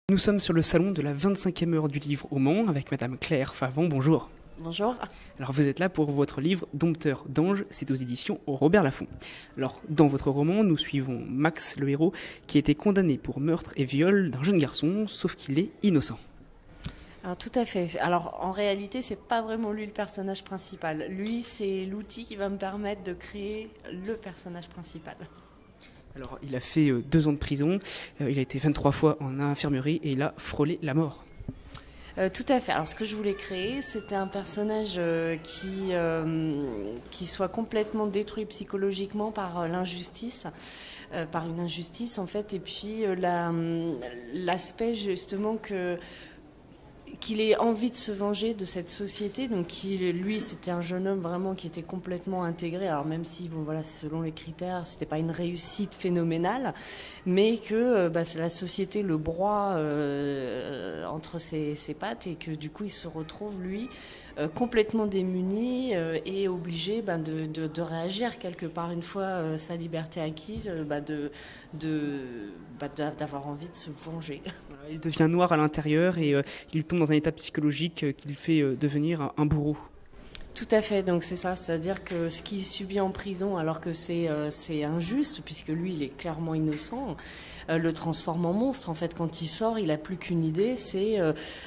Nous sommes sur le salon de la 25e heure du livre au Mans avec Madame Claire Favon. Bonjour. Bonjour. Alors vous êtes là pour votre livre Dompteur d'anges, c'est aux éditions Robert Laffont. Alors dans votre roman, nous suivons Max, le héros, qui a été condamné pour meurtre et viol d'un jeune garçon, sauf qu'il est innocent. Alors, tout à fait. Alors en réalité, c'est pas vraiment lui le personnage principal. Lui, c'est l'outil qui va me permettre de créer le personnage principal. Alors il a fait 2 ans de prison, il a été 23 fois en infirmerie et il a frôlé la mort. Tout à fait. Alors ce que je voulais créer, c'était un personnage qui soit complètement détruit psychologiquement par l'injustice, par une injustice en fait, et puis l'aspect justement qu'il ait envie de se venger de cette société. Donc lui, c'était un jeune homme vraiment qui était complètement intégré. Alors même si, bon voilà, selon les critères, c'était pas une réussite phénoménale, mais que la société le broie entre ses pattes et que du coup, il se retrouve lui complètement démuni et obligé de réagir quelque part une fois sa liberté acquise, d'avoir envie de se venger. Il devient noir à l'intérieur et il tombe dans un état psychologique qui le fait devenir un bourreau. Tout à fait, donc c'est ça, c'est-à-dire que ce qu'il subit en prison, alors que c'est injuste, puisque lui, il est clairement innocent, le transforme en monstre. En fait, quand il sort, il n'a plus qu'une idée, c'est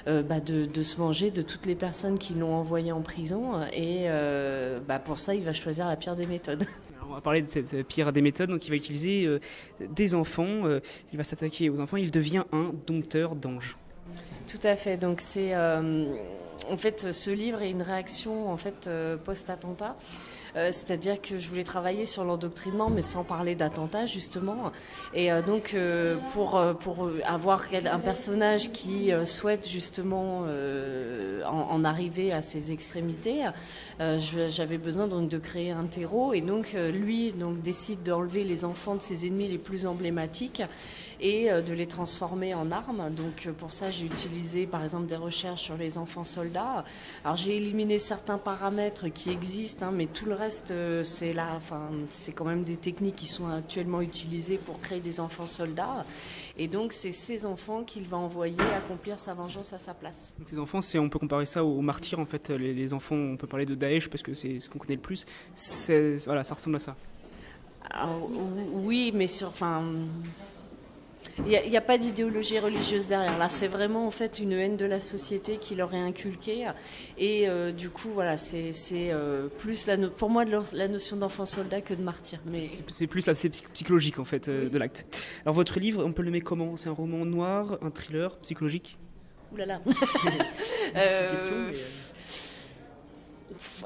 de se venger de toutes les personnes qui l'ont envoyé en prison, et pour ça, il va choisir la pire des méthodes. On va parler de cette pire des méthodes, donc il va utiliser des enfants, il va s'attaquer aux enfants, il devient un dompteur d'anges. Tout à fait, donc c'est... En fait, ce livre est une réaction en fait, post-attentat. C'est-à-dire que je voulais travailler sur l'endoctrinement, mais sans parler d'attentat, justement. Et donc, pour avoir un personnage qui souhaite justement en arriver à ses extrémités, j'avais besoin donc de créer un terreau. Et donc, lui décide d'enlever les enfants de ses ennemis les plus emblématiques et de les transformer en armes. Donc, pour ça, j'ai utilisé, par exemple, des recherches sur les enfants soldats. Alors, j'ai éliminé certains paramètres qui existent, mais tout le reste, c'est quand même des techniques qui sont actuellement utilisées pour créer des enfants soldats. Et donc, c'est ces enfants qu'il va envoyer accomplir sa vengeance à sa place. Donc, ces enfants, on peut comparer ça aux martyrs, en fait. Les enfants, on peut parler de Daesh parce que c'est ce qu'on connaît le plus. Voilà, ça ressemble à ça. Alors, oui, mais il n'y a pas d'idéologie religieuse derrière. Là, c'est vraiment en fait une haine de la société qui leur est inculquée. Et du coup, voilà, c'est plus pour moi la notion d'enfant soldat que de martyr. Mais c'est plus l'aspect psychologique en fait de l'acte. Alors votre livre, on peut le mettre comment? C'est un roman noir, un thriller, psychologique? Ouh là là.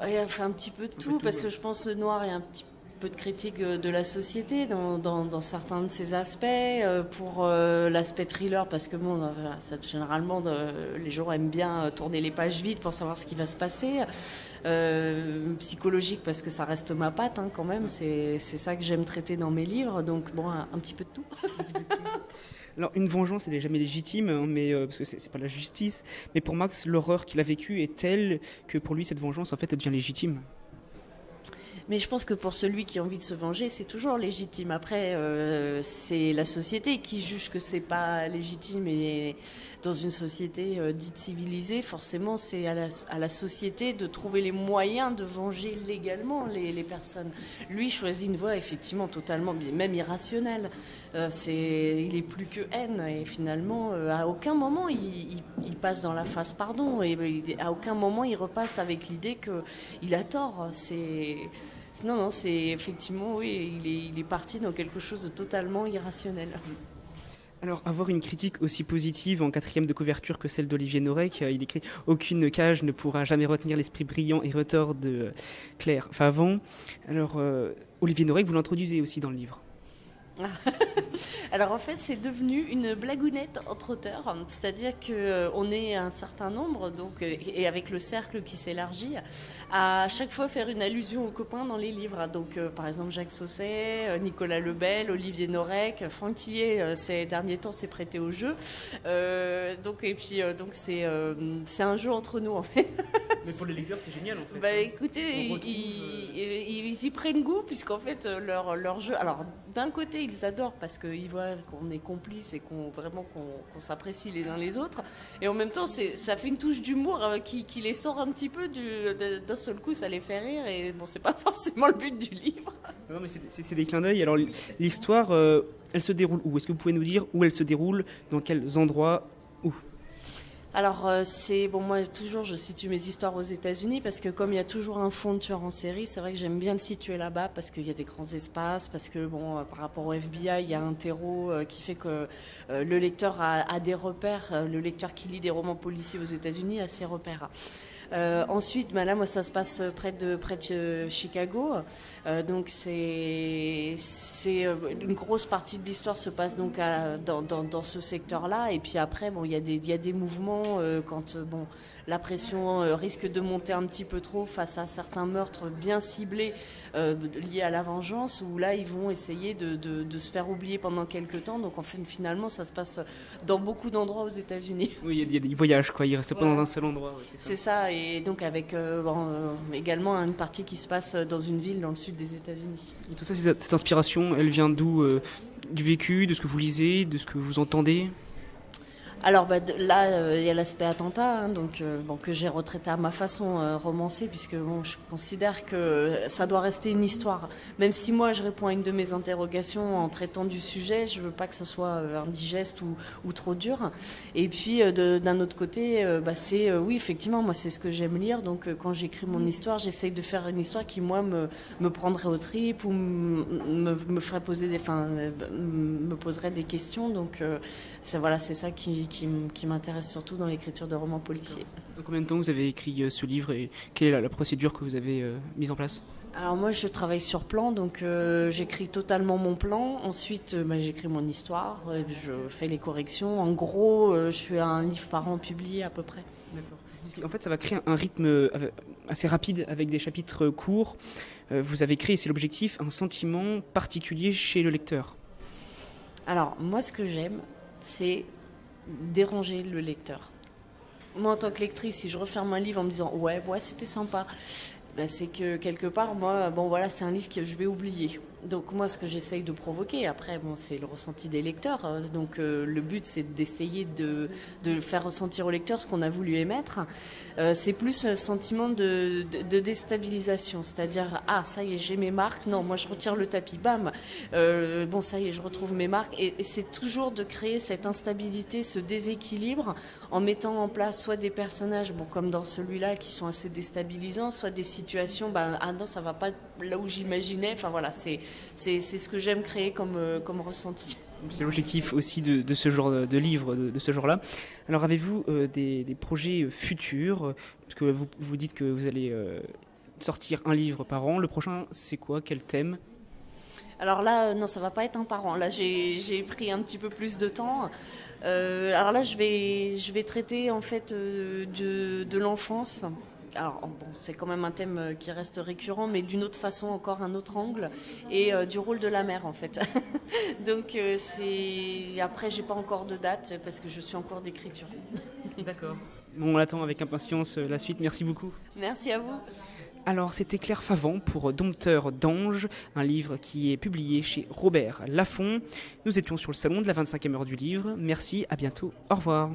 Il fait un petit peu de tout parce que je pense que le noir est un petit peu de critique de la société dans certains de ses aspects, pour l'aspect thriller parce que bon, généralement les gens aiment bien tourner les pages vides pour savoir ce qui va se passer, psychologique parce que ça reste ma patte quand même, c'est ça que j'aime traiter dans mes livres, donc bon, un petit peu de tout. Alors une vengeance elle n'est jamais légitime, mais parce que c'est pas la justice, mais pour Max l'horreur qu'il a vécue est telle que pour lui cette vengeance en fait elle devient légitime. Mais je pense que pour celui qui a envie de se venger, c'est toujours légitime. Après, c'est la société qui juge que c'est pas légitime. Et dans une société dite civilisée, forcément, c'est à la société de trouver les moyens de venger légalement les personnes. Lui choisit une voie effectivement totalement, même irrationnelle. Il est plus que haine. Et finalement, à aucun moment, il passe dans la phase pardon. Et à aucun moment, il repasse avec l'idée qu'il a tort. Non, c'est effectivement, oui, il est parti dans quelque chose de totalement irrationnel. Alors, avoir une critique aussi positive en 4e de couverture que celle d'Olivier Norek, il écrit « Aucune cage ne pourra jamais retenir l'esprit brillant et retors de Claire Favon ». Alors, Olivier Norek, vous l'introduisez aussi dans le livre. Alors en fait c'est devenu une blagounette entre auteurs, c'est-à-dire qu'on est un certain nombre donc, et avec le cercle qui s'élargit, à chaque fois faire une allusion aux copains dans les livres. Donc par exemple Jacques Sausset, Nicolas Lebel, Olivier Norek, Franck Tillier ces derniers temps s'est prêté au jeu. Donc c'est un jeu entre nous en fait. Mais pour les lecteurs c'est génial en fait. Bah écoutez, ils y prennent goût puisqu'en fait leur jeu... Alors d'un côté, ils adorent parce qu'ils voient qu'on est complices et qu'on s'apprécie les uns les autres. Et en même temps, ça fait une touche d'humour qui les sort un petit peu d'un seul coup, ça les fait rire. Et bon, c'est pas forcément le but du livre. Non, mais c'est des clins d'œil. Alors, l'histoire, elle se déroule où? Est-ce que vous pouvez nous dire où elle se déroule? Dans quels endroits? Où? Alors, moi, toujours, je situe mes histoires aux États-Unis parce que comme il y a toujours un fond de tueur en série, c'est vrai que j'aime bien le situer là-bas parce qu'il y a des grands espaces, parce que, par rapport au FBI, il y a un terreau qui fait que le lecteur a des repères. Le lecteur qui lit des romans policiers aux États-Unis a ses repères. Ensuite, là, moi, ça se passe près de Chicago. Donc, c'est une grosse partie de l'histoire se passe donc dans ce secteur-là. Et puis après, il y a des mouvements quand la pression risque de monter un petit peu trop face à certains meurtres bien ciblés liés à la vengeance, où là, ils vont essayer de se faire oublier pendant quelques temps. Donc, en fait, finalement, ça se passe dans beaucoup d'endroits aux États-Unis. Oui, il y a des voyages, quoi. Ils restent pas dans un seul endroit. Ouais, c'est ça. Et donc avec également une partie qui se passe dans une ville dans le sud des États-Unis. Et tout ça, cette inspiration, elle vient d'où? Du vécu, de ce que vous lisez, de ce que vous entendez? Alors là, il y a l'aspect attentat, que j'ai retraité à ma façon romancée, puisque je considère que ça doit rester une histoire. Même si moi, je réponds à une de mes interrogations en traitant du sujet, je veux pas que ce soit indigeste ou trop dur. Et puis, d'un autre côté, oui, effectivement, moi, c'est ce que j'aime lire. Donc, quand j'écris mon histoire, j'essaye de faire une histoire qui, moi, me prendrait aux tripes ou me ferait poser me poserait des questions. Donc, c'est ça qui m'intéresse surtout dans l'écriture de romans policiers. Dans combien de temps vous avez écrit ce livre et quelle est la procédure que vous avez mise en place? Alors moi je travaille sur plan, donc j'écris totalement mon plan, ensuite j'écris mon histoire, je fais les corrections, en gros je fais un livre par an publié à peu près. D'accord. En fait ça va créer un rythme assez rapide avec des chapitres courts. Vous avez créé, c'est l'objectif, un sentiment particulier chez le lecteur. Alors moi ce que j'aime c'est déranger le lecteur. Moi, en tant que lectrice, si je referme un livre en me disant « ouais, c'était sympa », c'est que quelque part, moi, c'est un livre que je vais oublier. Donc moi, ce que j'essaye de provoquer, après, c'est le ressenti des lecteurs. Donc le but, c'est d'essayer de faire ressentir au lecteur ce qu'on a voulu émettre. C'est plus un sentiment de déstabilisation, c'est-à-dire « ah, ça y est, j'ai mes marques. Non, moi, je retire le tapis. Bam. Ça y est, je retrouve mes marques. » Et c'est toujours de créer cette instabilité, ce déséquilibre, en mettant en place soit des personnages, comme dans celui-là, qui sont assez déstabilisants, soit des situations, ah non, ça va pas là où j'imaginais. Enfin voilà, c'est ce que j'aime créer comme ressenti. C'est l'objectif aussi de ce genre de livre, de ce genre-là. Alors avez-vous des projets futurs? Parce que vous dites que vous allez sortir un livre par an. Le prochain, c'est quoi? Quel thème? Alors là, non, ça va pas être un par an. Là, j'ai pris un petit peu plus de temps. Alors là, je vais traiter en fait de l'enfance. Alors c'est quand même un thème qui reste récurrent, mais d'une autre façon, encore un autre angle, et du rôle de la mère en fait. Donc après, j'ai pas encore de date parce que je suis en cours d'écriture. D'accord. Bon, on attend avec impatience la suite. Merci beaucoup. Merci à vous. Alors, c'était Claire Favant pour Dompteur d'anges, un livre qui est publié chez Robert Laffont. Nous étions sur le salon de la 25e heure du livre. Merci, à bientôt. Au revoir.